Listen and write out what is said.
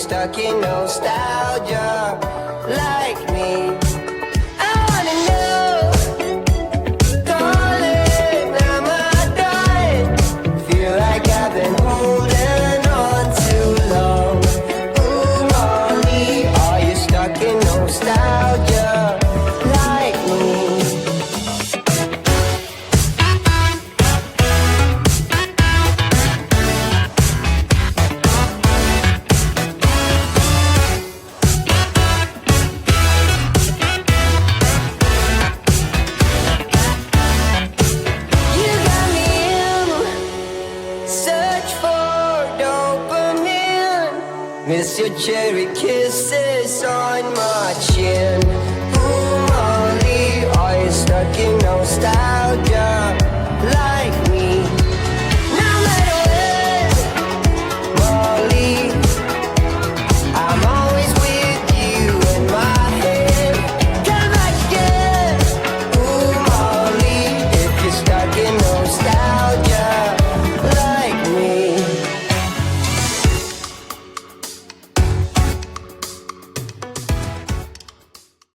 stuck in nostalgia like me? I wanna know, darling, am I done? Feel like I've been holding on too long. Ooh, Molly, are you stuck in nostalgia like me? Miss your cherry kisses on my chin. Ooh, Molly, are you stuck in nostalgia